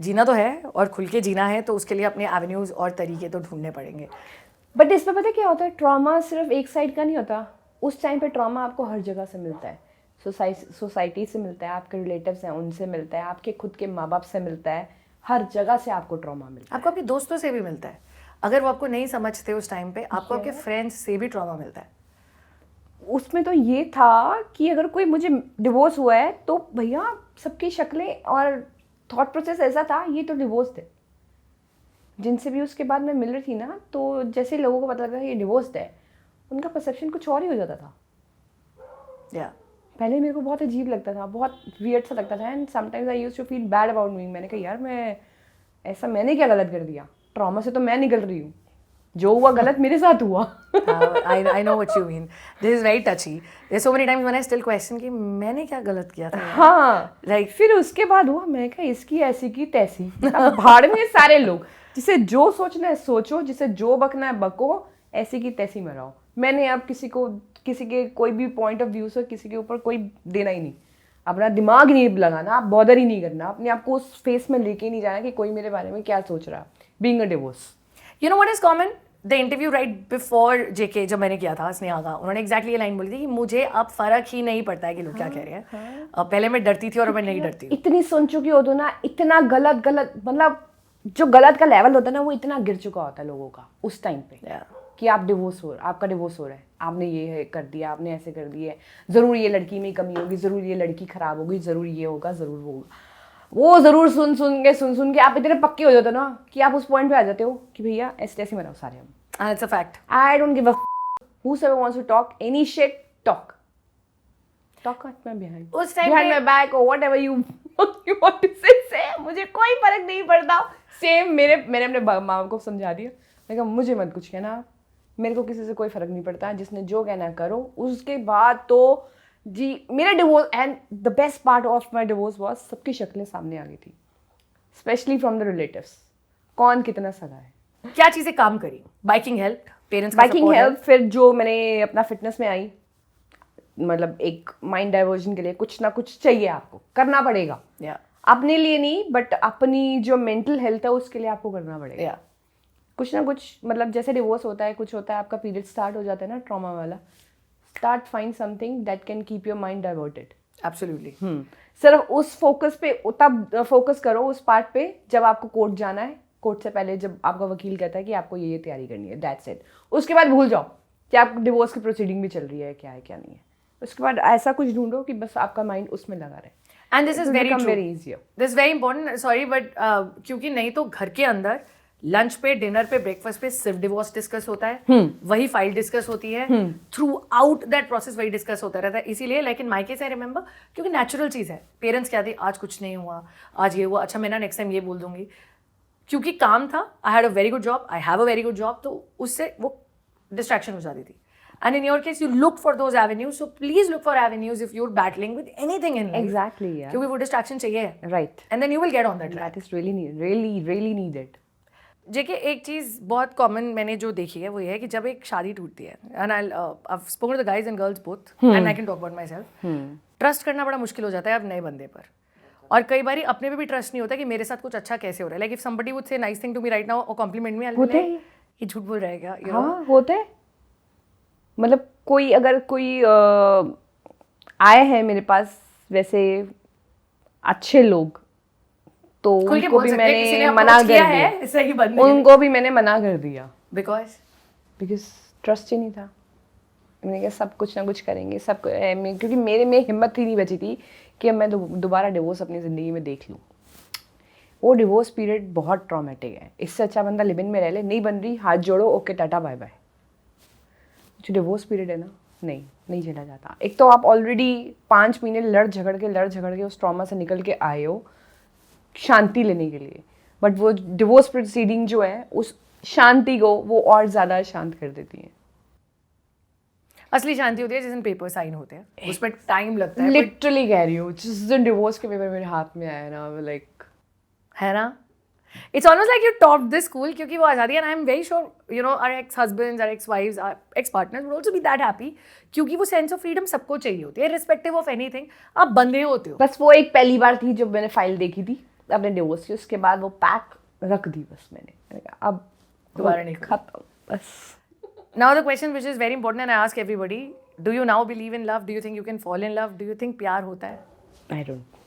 जीना तो है और खुल के जीना है, तो उसके लिए अपने एवेन्यूज और तरीके तो ढूंढने पड़ेंगे। बट इसमें पता क्या होता है, ट्रॉमा सिर्फ एक साइड का नहीं होता। उस टाइम पे ट्रॉमा आपको हर जगह से मिलता है, सोसाइटी से मिलता है, आपके रिलेटिव्स हैं उनसे मिलता है, आपके खुद के माँ बाप से मिलता है, हर जगह से आपको ट्रॉमा मिलता है। आपको अपने दोस्तों से भी मिलता है, अगर वो आपको नहीं समझते उस टाइम पे, आपको आपके फ्रेंड्स से भी ट्रॉमा मिलता है। उसमें तो ये था कि अगर कोई मुझे डिवोर्स हुआ है तो भैया सबकी शक्लें और थॉट प्रोसेस ऐसा था, ये तो डिवोर्स थे। जिनसे भी उसके बाद मैं मिल रही थी ना, तो जैसे लोगों को पता लगा ये डिवोर्स्ड है, उनका परसेप्शन कुछ और ही हो जाता था। पहले मेरे को बहुत अजीब लगता था, बहुत वियर्ड सा लगता था, and sometimes I used to feel bad about me. मैंने कहा यार मैंने क्या गलत कर दिया, ट्रॉमा से तो मैं निकल रही हूँ, जो हुआ गलत मेरे साथ हुआ। I know what you mean. This is very touchy. There's so many times when I still question कि मैंने क्या गलत किया था। हाँ, Like फिर उसके बाद हुआ, मैं कहा इसकी ऐसी की तैसी, अब भाड़ में सारे लोग, जिसे जो सोचना है सोचो, जिसे जो बकना है बको, ऐसी की तैसी मराओ। मैंने अब किसी के कोई भी पॉइंट ऑफ व्यू से किसी के ऊपर कोई देना ही नहीं, अपना दिमाग नहीं लगाना, आप बॉदर ही नहीं करना, अपने आप को उस फेस में लेके नहीं जाना कि कोई मेरे बारे में क्या सोच रहा है। Being a divorce, you know what is common? The interview right before JK जब मैंने किया था स्नेहा का, उन्होंने एग्जैक्टली ये लाइन बोली थी कि मुझे अब फर्क ही नहीं पड़ता है कि लोग क्या कह रहे हैं। पहले मैं डरती थी और मैं नहीं डरती। इतनी सुन चुकी हो तो ना, इतना गलत मतलब जो गलत का लेवल होता है ना, वो इतना गिर चुका होता है लोगों का उस टाइम पे कि आपका डिवोर्स हो रहा है, आपने ये कर दिया, आपने ऐसे कर दिया, जरूर ये लड़की में कमी होगी, जरूर ये लड़की खराब होगी, जरूर ये होगा, जरूर वो होगा। वो जरूर सुन के आप इतने पक्के हो जाते हो ना कि आप उस पॉइंट पे आ जाते हो कि भैया ऐसे मराओ सारे हम। And it's a fact. I don't give a whosoever wants to talk any shit, talk at my behind. उस time behind my back or whatever you want to say, मुझे कोई फर्क नहीं पड़ता। सेम मैंने अपने माँ को समझा दिया, मैं कहा मुझे मत कुछ कहना, मेरे को किसी से कोई फर्क नहीं पड़ता, जिसने जो कहना करो। उसके बाद तो जी मेरा divorce, and the best part of my divorce was सबकी शक्लें सामने आ गई थी, स्पेशली फ्रॉम द रिलेटिव्स, कौन कितना सगा है। क्या चीजें काम करी? Biking help, parents biking help, फिर जो मैंने अपना फिटनेस में आई, मतलब एक माइंड डाइवर्जन के लिए कुछ ना कुछ चाहिए, आपको करना पड़ेगा। अपने लिए नहीं, बट अपनी जो मेंटल हेल्थ है उसके लिए आपको करना पड़ेगा। कुछ ना कुछ, मतलब जैसे डिवोर्स होता है, कुछ होता है, आपका पीरियड स्टार्ट हो जाता है ना ट्रॉमा वाला, start find something that can keep your mind diverted. Absolutely. सिर्फ उस फोकस पे, तब फोकस करो उस पार्ट पे जब आपको कोर्ट जाना है, कोर्ट से पहले जब आपका वकील कहता है कि आपको ये तैयारी करनी है, दैट्स इट। उसके बाद भूल जाओ कि आप डिवोर्स की प्रोसीडिंग भी चल रही है, क्या है क्या नहीं है। उसके बाद ऐसा कुछ ढूंढो कि बस आपका माइंड उसमें लगा रहे। And this is very true, very easy, this very important, sorry but क्योंकि नहीं तो घर के अंदर लंच पे, डिनर पे, ब्रेकफास्ट पे सिर्फ डिवोर्स डिस्कस होता है, वही फाइल डिस्कस होती है, थ्रू आउट दैट प्रोसेस वही डिस्कस होता रहता है। इसीलिए like in my case I remember, क्योंकि नेचुरल चीज़ है, पेरेंट्स कहते आज कुछ नहीं हुआ, आज ये हुआ, अच्छा मैं ना नेक्स्ट टाइम ये बोल दूंगी, क्योंकि काम था, I had a very good job, I have a very good job, तो उससे वो डिस्ट्रैक्शन हो जाती थी। And in your case, you looked for those avenues. So please look for avenues if you're battling with anything in life. Exactly, yeah. क्योंकि वो distraction चाहिए है. Right. And then you will get on that track. That is really needed. जेके एक चीज़ बहुत common मैंने जो देखी है वो ये है कि जब एक शादी टूटती है and I've spoken to the guys and girls both and I can talk about myself. Trust करना बड़ा मुश्किल हो जाता है अब नए बंदे पर. और कई बार अपने पे भी ट्रस्ट नहीं होता कि मेरे साथ कुछ अच्छा कैसे हो रहा है. Like if somebody would say nice thing to me right now और कॉम्प्लीमेंट मी, होते हैं ये झूठ बोल रहा है क्या? हाँ होते हैं. मतलब अगर कोई आए हैं मेरे पास वैसे अच्छे लोग तो उनको भी मैंने मना कर दिया. सही बंदे उनको भी मैंने मना कर दिया बिकॉज ट्रस्ट ही नहीं था. मैंने कहा सब कुछ ना कुछ करेंगे सब क्योंकि मेरे में हिम्मत ही नहीं बची थी कि मैं दोबारा डिवोर्स अपनी ज़िंदगी में देख लूँ. वो डिवोर्स पीरियड बहुत ट्रॉमेटिक है. इससे अच्छा बंदा लिव इन में रह ले. नहीं बन रही, हाथ जोड़ो, ओके टाटा बाय बाय. जो डिवोर्स पीरियड है ना, नहीं झेला जाता. एक तो आप ऑलरेडी 5 महीने लड़ झगड़ के उस ट्रॉमा से निकल के आए हो शांति लेने के लिए, बट वो डिवोर्स प्रोसीडिंग जो है उस शांति को वो और ज़्यादा शांत कर देती है. असली शांति होती है जिस दिन पेपर साइन होते हैं, उसमें टाइम लगता है. लिटरली कह रही हूँ, जिस दिन डिवोर्स के पेपर मेरे हाथ में आया ना, लाइक है ना, it's almost like you top this school. क्योंकि वो आज़ादी है. I am very sure you know our ex husbands, our ex wifes, our ex partners would also be that happy. क्योंकि वो सेंस ऑफ फ्रीडम सबको चाहिए होती है रिस्पेक्टिव ऑफ एनीथिंग. आप बंदे होते हो. बस वो एक पहली बार थी जब मैंने फाइल देखी थी अपने डिवोर्स की. उसके बाद वो पैक रख दी बस मैंने कहा अब दोबारा नहीं खत्म बस. Now the question which is very important and I ask everybody, do you now believe in love? Do you think you can fall in love? Do you think प्यार होता है? I don't.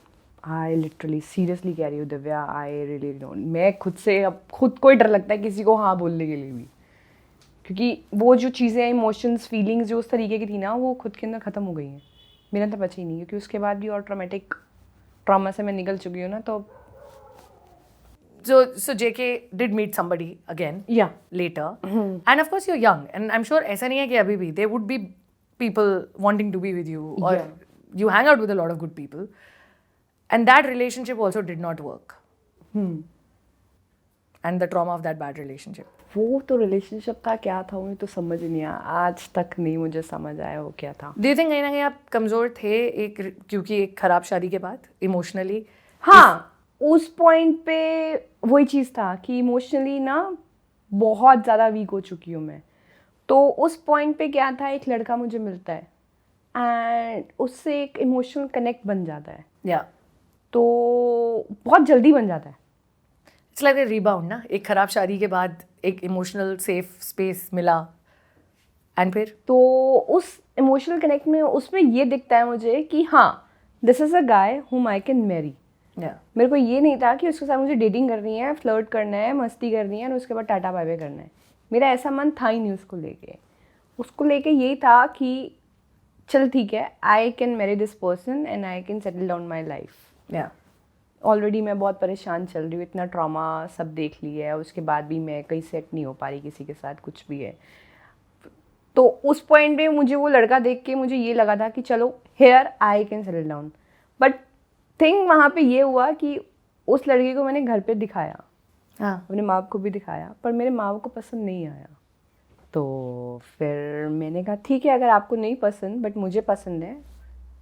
I literally seriously कह रही हूँ Divya, I really don't. मैं खुद को ही डर लगता है किसी को हाँ बोलने के लिए भी, क्योंकि वो जो चीज़ें इमोशंस फीलिंग्स जो उस तरीके की थी ना वो खुद के अंदर ख़त्म हो गई हैं. मेरा तो बचा ही नहीं, क्योंकि उसके बाद भी और ट्रॉमा से मैं निकल चुकी हूँ ना. तो So JK did meet somebody again later. And of course you're young and I'm sure ऐसा नहीं है कि अभी भी there would be people wanting to be with you or you hang out with a lot of good people and that relationship also did not work. And the trauma of that bad relationship. वो तो relationship था क्या था मुझे तो समझ नहीं आया. आज तक नहीं मुझे समझ आया वो क्या था. Do you think कहीं ना कहीं आप कमज़ोर थे क्योंकि एक ख़राब शादी के बाद इमोशनली? हाँ, उस पॉइंट पे वही चीज़ था कि इमोशनली ना बहुत ज़्यादा वीक हो चुकी हूँ मैं. तो उस पॉइंट पे क्या था, एक लड़का मुझे मिलता है एंड उससे एक इमोशनल कनेक्ट बन जाता है. तो बहुत जल्दी बन जाता है. इट्स लाइक ए रीबाउंड ना. एक ख़राब शादी के बाद एक इमोशनल सेफ स्पेस मिला एंड फिर तो उस इमोशनल कनेक्ट में उसमें ये दिखता है मुझे कि हाँ दिस इज़ अ गाय हुम आई कैन मैरी. मेरे को ये नहीं था कि उसके साथ मुझे डेटिंग करनी है, फ्लर्ट करना है, मस्ती करनी है और उसके बाद टाटा बाय बाय करना है. मेरा ऐसा मन था ही नहीं उसको लेके यही था कि चल ठीक है, आई can Mary this person and I can settle down my life. Already मैं बहुत परेशान चल रही हूँ, इतना ट्रॉमा सब देख लिया है, उसके बाद भी मैं कहीं सेट नहीं हो पा रही किसी के साथ कुछ भी है. तो उस पॉइंट पे मुझे वो लड़का देख के मुझे ये लगा था कि चलो here I can settle down. But thing वहाँ पे ये हुआ कि उस लड़के को मैंने घर पे दिखाया, अपने माँ बाप को भी दिखाया, पर मेरे माँ बाप को पसंद नहीं आया. तो फिर मैंने कहा ठीक है, अगर आपको नहीं पसंद बट मुझे पसंद है,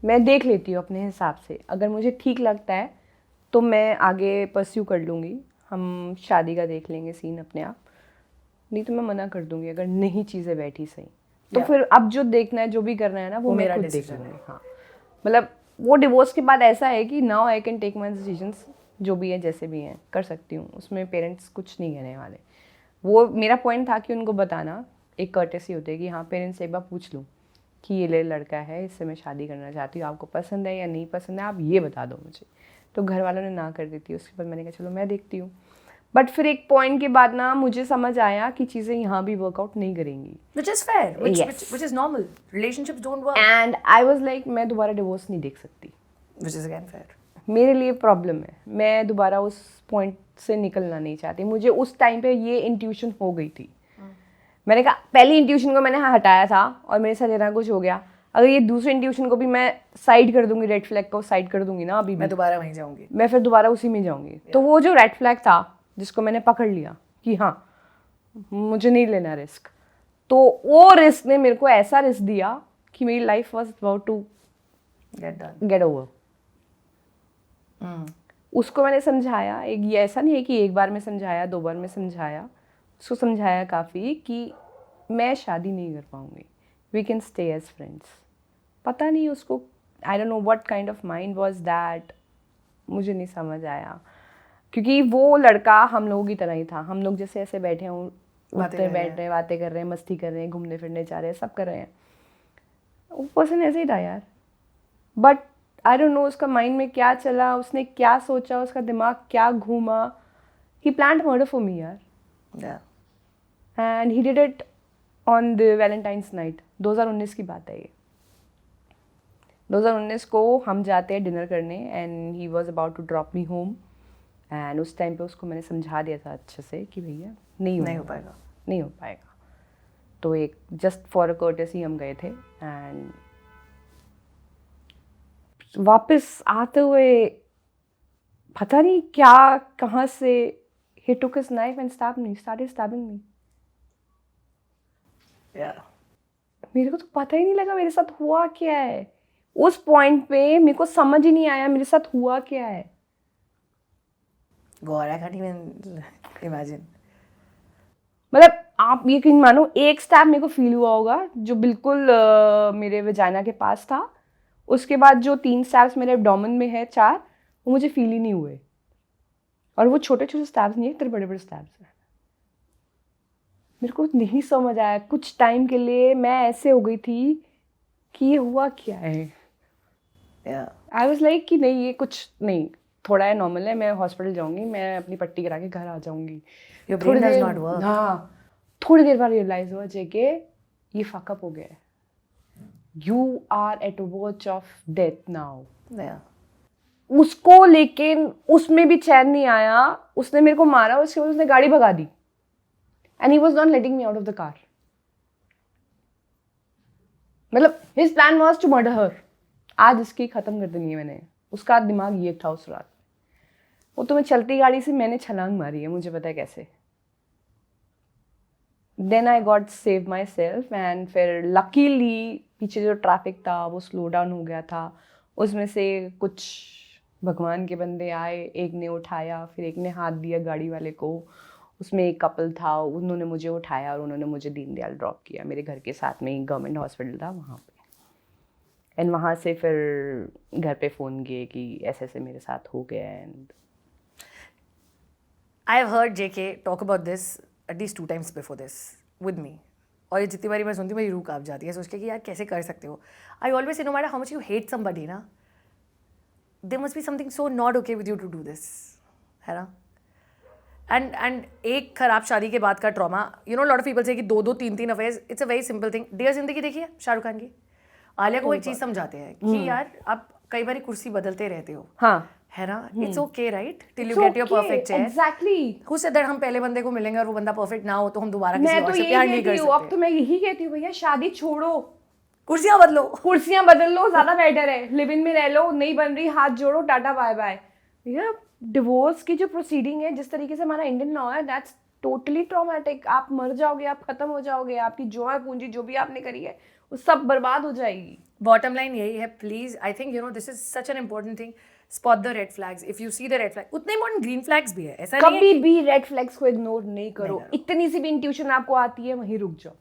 मैं देख लेती हूँ अपने हिसाब से. अगर मुझे ठीक लगता है तो मैं आगे परस्यू कर लूँगी, हम शादी का देख लेंगे सीन अपने आप. नहीं तो मैं मना कर दूँगी अगर नहीं चीज़ें बैठी सही. तो फिर अब जो देखना है जो भी करना है ना वो मेरा डिसीजन है. हाँ, मतलब वो डिवोर्स के बाद ऐसा है कि now I can take my decisions, जो भी है जैसे भी हैं कर सकती हूँ. उसमें पेरेंट्स कुछ नहीं कहने वाले. वो मेरा पॉइंट था कि उनको बताना एक कर्टेसी होती है कि हाँ पेरेंट्स से एक बार पूछ लूँ कि ये लड़का है, इससे मैं शादी करना चाहती हूँ, आपको पसंद है या नहीं पसंद है, आप ये बता दो मुझे. तो घर वालों ने ना कर दी थी. उसके बाद मैंने कहा चलो मैं देखती हूँ. बट फिर एक पॉइंट के बाद ना मुझे समझ आया कि चीज़ें यहाँ भी वर्कआउट नहीं करेंगी. Which is fair, which is normal. Relationships don't work. And I was like मैं दोबारा डिवोर्स नहीं देख सकती. Which is again fair. मेरे लिए प्रॉब्लम है, मैं दोबारा उस पॉइंट से निकलना नहीं चाहती. मुझे उस टाइम पे ये इंट्यूशन हो गई थी. मैंने कहा पहली इंट्यूशन को मैंने हटाया था और मेरे साथ इतना कुछ हो गया. अगर ये दूसरे इंट्यूशन को भी मैं साइड कर दूंगी, रेड फ्लैग को साइड कर दूंगी ना, अभी मैं दोबारा वहीं जाऊंगी, मैं फिर दोबारा उसी में जाऊंगी. तो वो जो रेड फ्लैग था जिसको मैंने पकड़ लिया कि हाँ मुझे नहीं लेना रिस्क, तो वो रिस्क ने मेरे को ऐसा रिस्क दिया कि मेरी life was about to get over. उसको मैंने समझाया, एक ये ऐसा नहीं है कि एक बार में समझाया, 2 बार में समझाया, उसको समझाया काफ़ी कि मैं शादी नहीं कर पाऊँगी, we can stay as friends. पता नहीं उसको, I don't know what kind of mind was that, मुझे नहीं समझ आया। क्योंकि वो लड़का हम लोगों की तरह ही था, हम लोग जैसे ऐसे बैठे हों, उठते बैठ रहे हैं, बातें कर रहे हैं, मस्ती कर रहे हैं, घूमने फिरने जा रहे हैं, सब कर रहे हैं, वो पर्सन ऐसे ही था यार। बट आई डोंट नो उसका माइंड में क्या चला, उसने क्या सोचा, उसका दिमाग क्या घूमा, ही प्लान्ड मर्डर फॉर मी यार। And he did it on the Valentine's night. 2019 की बात है ये। 2019 को हम जाते हैं डिनर करने and he was about to drop me home. And उस टाइम पे उसको मैंने समझा दिया था अच्छे से कि भैया नहीं हो पाएगा। तो एक जस्ट फॉर अ कर्टेसी हम गए थे एंड वापस आते हुए पता नहीं क्या कहाँ से he took his knife and started stabbing me. मेरे को तो पता ही नहीं लगा मेरे साथ हुआ क्या है। उस पॉइंट पे मेरे को समझ ही नहीं आया मेरे साथ हुआ क्या है। God, I can't even imagine. मतलब आप यकीन मानो, एक स्टैब मेरे को फील हुआ होगा जो बिल्कुल मेरे वेजाइना के पास था। उसके बाद जो 3 स्टैब्स मेरे एब्डोमेन में है, 4, वो मुझे फील ही नहीं हुए। और वो छोटे छोटे स्टैब्स नहीं है, इतने बड़े बड़े स्टैब्स हैं। मेरे को नहीं समझ आया। कुछ टाइम के लिए मैं ऐसे हो गई थी कि ये हुआ क्या है। आई वाज लाइक कि नहीं, ये कुछ नहीं, थोड़ा है, नॉर्मल है, मैं हॉस्पिटल जाऊंगी, मैं अपनी पट्टी करा के घर आ जाऊंगी। हाँ, थोड़ी देर बाद रियलाइज हुआ जेके ये फकअप हो गया है। You are at watch of death now. उसको लेकिन उसमें भी चैन नहीं आया। उसने मेरे को मारा, उसके बाद उसने गाड़ी भगा दी and he was not letting me out of the car. मतलब his plan was to murder her. आज इसकी खत्म कर देनी है मैंने। उसका दिमाग ये था उस रात। वो तो मैं चलती गाड़ी से मैंने छलांग मारी है, मुझे पता है कैसे। Then I got save myself and फिर लकीली पीछे जो ट्रैफिक था वो स्लो डाउन हो गया था। उसमें से कुछ भगवान के बंदे आए, एक ने उठाया, फिर एक ने हाथ दिया गाड़ी वाले को। उसमें एक कपल था, उन्होंने मुझे उठाया और उन्होंने मुझे दीनदयाल ड्रॉप किया। मेरे घर के साथ में ही गवर्नमेंट हॉस्पिटल था वहाँ पे। एंड वहाँ से फिर घर पे फ़ोन किए कि ऐसे ऐसे मेरे साथ हो गया। And I have heard JK talk about this at least 2 times before this with me. और ये जितनी बारी मैं सुनती हूँ मेरी रूह कांप जाती है सोच के कि यार कैसे कर सकते हो। I always say no matter how much you hate somebody ना, there must be something so not okay with you to do this, है ना। एंड एक खराब शादी के बाद का trauma, you know lot of people say कि 2-2 3-3 affairs, it's a very simple thing. Dear Zindagi देखिए शाहरुख खान की, आलिया को एक चीज़ समझाते हैं कि यार आप कई बार कुर्सी बदलते रहते हो, हाँ, है ना। It's okay right till you get your perfect chair. Exactly. Who said that हम पहले बंदे को मिलेंगे और वो बंदा परफेक्ट ना हो तो हम दोबारा किसी और से प्यार नहीं कर सकते। अब तो मैं यही कहती हूँ भैया शादी छोड़ो, कुर्सियां बदलो, कुर्सियां बदल लो, ज्यादा बेटर है। लिव इन में रह लो, नहीं बन रही हाथ जोड़ो, टाटा बाय बाय। भैया डिवोर्स की जो प्रोसीडिंग है, जिस तरीके से हमारा इंडियन लॉ है, दैट्स टोटली ट्रॉमेटिक। आप मर जाओगे, आप खत्म हो जाओगे, आपकी जो है पूंजी जो भी आपने करी है वो सब बर्बाद हो जाएगी। बॉटम लाइन यही है, please I think you know this is such an important thing, spot the red flags if you see the red flag. उतने इंपॉर्टेंट ग्रीन फ्लैग्स भी है, ऐसा नहीं है कभी भी रेड फ्लैग्स को इग्नोर नहीं करो। इतनी सी भी इंट्यूशन आपको आती है वहीं रुक जाओ।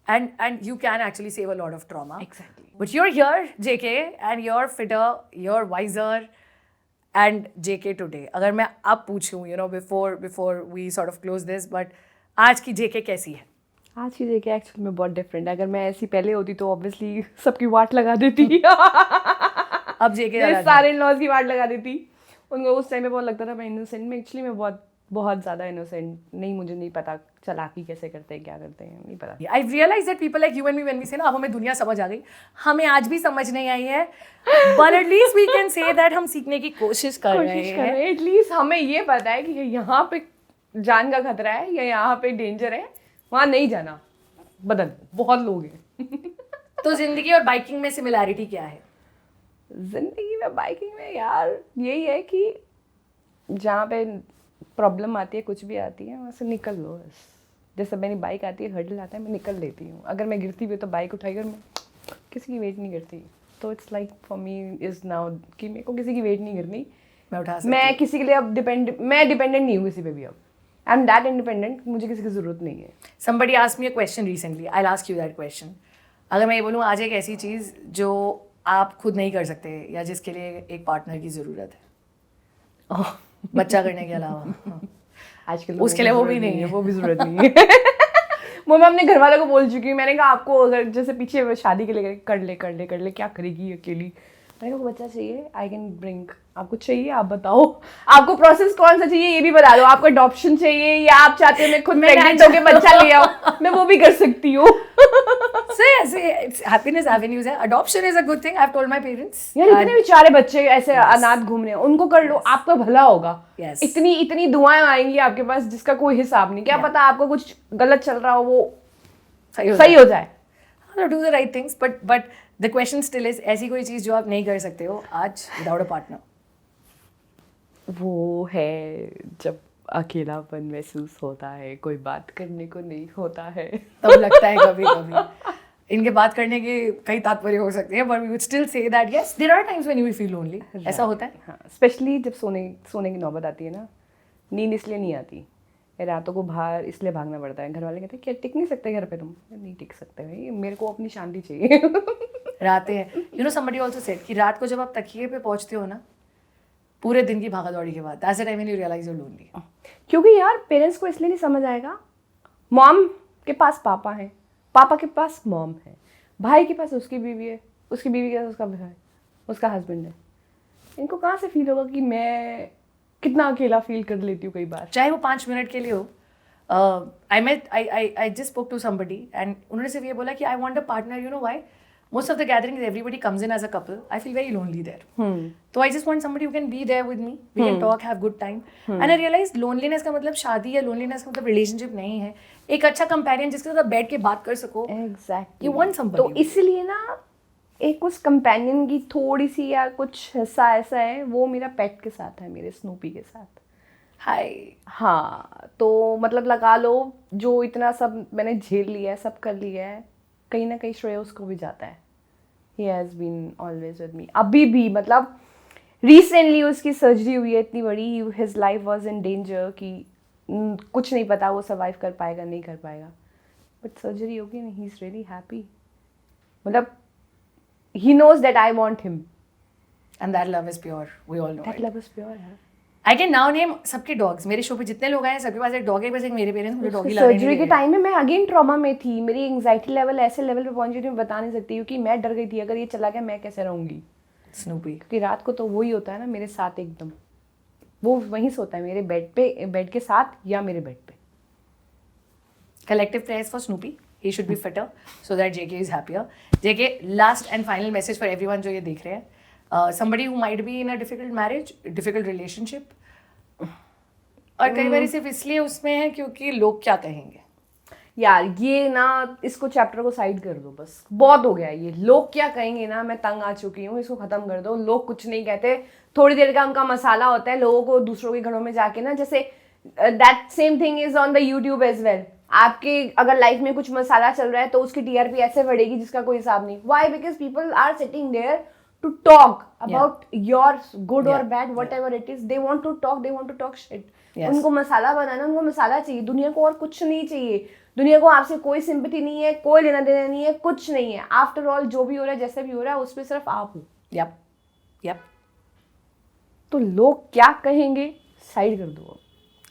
and you can actually save a lot of trauma. Exactly. But you're here, JK, and you're fitter, you're wiser, and JK today. अगर मैं अब पूछूं, you know, before we sort of close this, but आज की JK कैसी है? आज की JK एक्चुअली में बहुत डिफरेंट है। अगर मैं ऐसी पहले होती तो ऑब्वियसली सबकी वाट लगा देती। अब JK सारे लॉज की वाट लगा देती। उनको उस टाइम में बहुत लगता था मैं इनोसेंट में, एक्चुअली मैं बहुत ज़्यादा इनोसेंट नहीं, मुझे नहीं पता चालाकी कैसे करते हैं, क्या करते हैं, नहीं पता। I realize that people like you and me when we say ना अब हमें दुनिया समझ आ गई, हमें आज भी समझ नहीं आई है, but at least we can say that हम सीखने की कोशिश कर रहे हैं। एटलीस्ट हमें ये पता है कि यहाँ पे जान का खतरा है या यहाँ पे डेंजर है, वहाँ नहीं जाना, बदल बहुत लोग हैं। तो जिंदगी और बाइकिंग में सिमिलैरिटी क्या है? जिंदगी में बाइकिंग में यार यही है कि जहाँ पे प्रॉब्लम आती है, कुछ भी आती है, वहाँ से निकल लो बस। जैसे मेरी बाइक आती है, हर्डल आता है, मैं निकल लेती हूँ. अगर मैं गिरती भी तो बाइक उठाकर मैं किसी की वेट नहीं करती. तो it's like for me is now कि मेरे को किसी की वेट नहीं करनी. मैं उठा सकती मैं हूँ. किसी के लिए अब मैं डिपेंडेंट नहीं हूँ किसी पे भी अब. आई एम दैट इंडिपेंडेंट, मुझे किसी की जरूरत नहीं है. Somebody asked me a question recently. I'll ask you that question. अगर मैं ये बोलूँ आज एक ऐसी चीज़ जो आप खुद नहीं कर सकते या जिसके लिए एक पार्टनर की ज़रूरत है, बच्चा करने के अलावा, आजकल उसके लिए वो भी ज़रूरत नहीं है. वो भी जरूरत नहीं है. वो मैं अपने घर वालों को बोल चुकी हूँ. मैंने कहा आपको अगर जैसे पीछे शादी के लिए कर ले क्या करेगी अकेली. मैंने कहा बच्चा चाहिए, आई कैन ब्रिंग. आपको चाहिए आप बताओ, आपको प्रोसेस कौन सा चाहिए ये भी बता दो. आपको अडॉप्शन चाहिए या आप चाहते हो मैं खुद प्रेग्नेंट होकर बच्चा ले आऊँ, मैं वो भी कर सकती हूँ. So yes, it's happiness avenues है. Adoption is a good thing. I've told my parents. यार इतने बेचारे बच्चे ऐसे अनाथ घूम रहे हैं, उनको कर लो, आपका भला होगा. Yes. इतनी दुआएं आएंगी आपके पास जिसका कोई हिसाब नहीं. क्या पता आपको कुछ गलत चल रहा हो वो सही हो जाए. Do the right things, but the question still is ऐसी कोई चीज़ जो आप नहीं कर सकते हो आज without a partner. वो है जब अकेलापन महसूस होता है, कोई बात करने को नहीं होता है. तब लगता है कभी कभी. इनके बात करने के कई तात्पर्य हो सकते हैं, but we would still say that yes, there are times when you will feel lonely. ऐसा होता है. हाँ, स्पेशली जब सोने की नौबत आती है ना, नींद इसलिए नहीं आती, रातों को बाहर इसलिए भागना पड़ता है. घर वाले कहते हैं क्या टिक नहीं सकते घर पे तुम. नहीं टिक सकते भाई, मेरे को अपनी शांति चाहिए. रातें हैं. You know somebody also said कि रात को जब आप तकिए पे पहुंचते हो ना, पूरे दिन की भागा दौड़ी के बाद, that's the time when you realize you're lonely. क्योंकि यार पेरेंट्स को इसलिए नहीं समझ आएगा. मॉम के पास पापा है, पापा के पास मॉम है, भाई के पास उसकी बीवी है, उसकी बीवी के पास उसका भाई, उसका हस्बैंड है. इनको कहाँ से फील होगा कि मैं कितना अकेला फील कर लेती हूँ कई बार. चाहे वो 5 मिनट के लिए हो. I just spoke to somebody and उन्होंने सिर्फ ये बोला कि I want a partner. You know why? Most of the gatherings everybody comes in as a couple. I feel very lonely there. So I just want somebody who can be there with me. We can talk, have good time. And I realized loneliness का मतलब शादी या loneliness का मतलब relationship नहीं है. एक अच्छा companion जिसके साथ आप बैठ के बात कर सको. Exactly. You want somebody. तो इसलिए ना एक उस कंपेनियन की थोड़ी सी या कुछ हिस्सा ऐसा है, वो मेरा पेट के साथ है, मेरे स्नूपी के साथ. हाय. हाँ, तो मतलब लगा लो जो इतना सब मैंने झेल लिया है, सब कर लिया है, कहीं ना कहीं श्रेय उसको भी जाता है. He has been always with me. अभी भी मतलब रिसेंटली उसकी सर्जरी हुई है इतनी बड़ी, his life was in danger कि कुछ नहीं पता वो सर्वाइव कर पाएगा नहीं कर पाएगा. बट सर्जरी होगी नहीं, he is really happy. मतलब he knows that I want him. And that love is pure. We all know That it. love is pure है. I can now name सबके डॉग्स. मेरे शो पे जितने लोग आए हैं सबके पास एक डॉग है, बस एक मेरे पेरेंट्स मुझे डॉगी लाने नहीं सर्जरी के दे. टाइम में मैं अगेन ट्रॉमा में थी. मेरी एंजाइटी लेवल ऐसे लेवल पे पहुंच गई थी मैं बता नहीं सकती, क्योंकि मैं डर गई थी अगर ये चला गया मैं कैसे रहूंगी. स्नूपी. क्योंकि रात को तो वही होता है ना मेरे साथ, एकदम वो वहीं सोता है मेरे बेड पे, बेड के साथ या मेरे बेड पे. Collective prayers for Snoopy. He should be fitter so that JK is happier. JK, last and final message for everyone जो ये देख रहे हैं. Somebody who might be in a difficult marriage, difficult relationship. और कई बार सिर्फ इसलिए उसमें है क्योंकि लोग क्या कहेंगे. यार ये ना इसको चैप्टर को साइड कर दो, बस बहुत हो गया ये. लोग क्या कहेंगे ना, मैं तंग आ चुकी हूँ, इसको खत्म कर दो. लोग कुछ नहीं कहते, थोड़ी देर का उनका मसाला होता है. लोगों को दूसरों के घरों में जाके ना, जैसे that same thing is on the YouTube as well. आपके अगर लाइफ में कुछ मसाला चल रहा है तो उसकी टीआरपी ऐसे बढ़ेगी जिसका कोई हिसाब नहीं. Why? Because people are sitting there to talk about your good or bad, whatever it is. They want to talk shit. Yes. उनको मसाला बनाना, उनको मसाला चाहिए. दुनिया को और कुछ नहीं चाहिए. दुनिया को आपसे कोई सिंपैथी नहीं है, कोई लेना देना नहीं है, कुछ नहीं है. आफ्टर ऑल जो भी हो रहा है, जैसे भी हो रहा है, उसमें सिर्फ आप हो. Yep. तो लोग क्या कहेंगे साइड कर दो.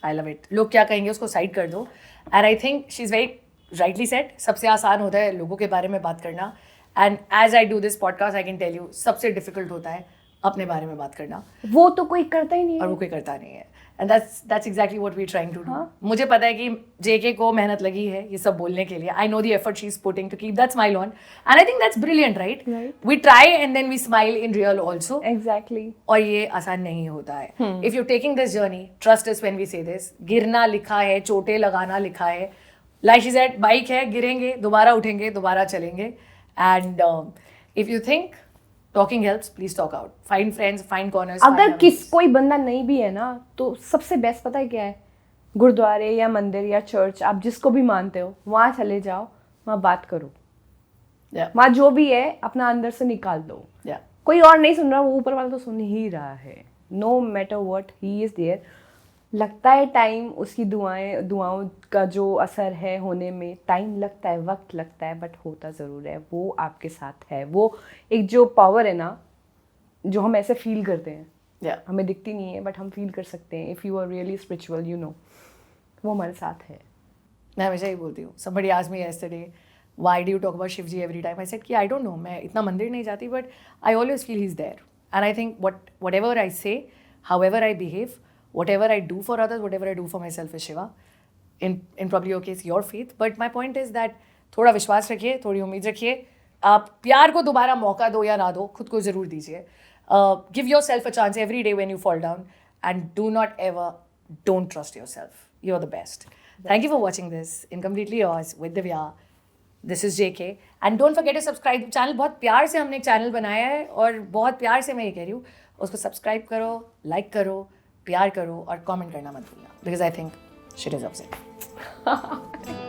I love it. लोग क्या कहेंगे उसको साइड कर दो. And I think she's very rightly said. सबसे आसान होता है लोगों के बारे में बात करना. And as I do this podcast, I can tell you सबसे difficult होता है अपने बारे में बात करना. वो तो कोई करता ही नहीं और है. वो कोई करता नहीं है. And that's exactly what we're trying to do. हाँ. मुझे पता है कि JK को मेहनत लगी है ये सब बोलने के लिए. I know the effort she's putting to keep that smile on. And I think that's brilliant, right? Right. We try and then we smile in real also. Exactly. और ये आसान नहीं होता है. If you're taking this journey, trust us when we say this. गिरना लिखा है, चोटें लगाना लिखा है. Like she said, बाइक है, गिरेंगे, दोबारा उठेंगे, दोबारा चलेंगे. And if you think talking helps, please talk out. Find friends, find corners. अगर कोई बंदा नहीं भी है ना, तो सबसे बेस्ट पता है क्या है? गुरुद्वारे या मंदिर या चर्च, आप जिसको भी मानते हो वहाँ चले जाओ, वहाँ बात करो, Yeah. वहाँ जो भी है अपना अंदर से निकाल दो. Yeah. कोई और नहीं सुन रहा, वो ऊपर वाला तो सुन ही रहा है. No matter what, he is there. लगता है टाइम, उसकी दुआओं का जो असर है होने में टाइम लगता है, वक्त लगता है, बट होता ज़रूर है. वो आपके साथ है. वो एक जो पावर है ना, जो हम ऐसे फील करते हैं, Yeah. हमें दिखती नहीं है बट हम फील कर सकते हैं. If you are really spiritual, you know, वो हमारे साथ है. मैं हमेशा ही बोलती हूँ. Somebody asked me yesterday, why do you talk about Shivji every time? I said कि I don't know, मैं इतना मंदिर नहीं जाती, but I always feel he's there. And I think whatever I say, however I behave, whatever I do for others, whatever I do for myself is Shiva. In probably your case, your faith. But my point is that थोड़ा विश्वास रखिए, थोड़ी उम्मीद रखिए. आप प्यार को दोबारा मौका दो या ना दो, खुद को ज़रूर दीजिए. Give yourself a chance every day when you fall down, and do not ever, don't trust yourself. You're the best. Thank you for watching this. Incompletely Yours with Divya. This is JK. And don't forget to subscribe. Channel बहुत प्यार से हमने एक channel बनाया है, और बहुत प्यार से मैं ये कह रही हूँ, उसको सब्सक्राइब करो, लाइक करो, प्यार करो, और कमेंट करना मत भूलना. Because I think she deserves it.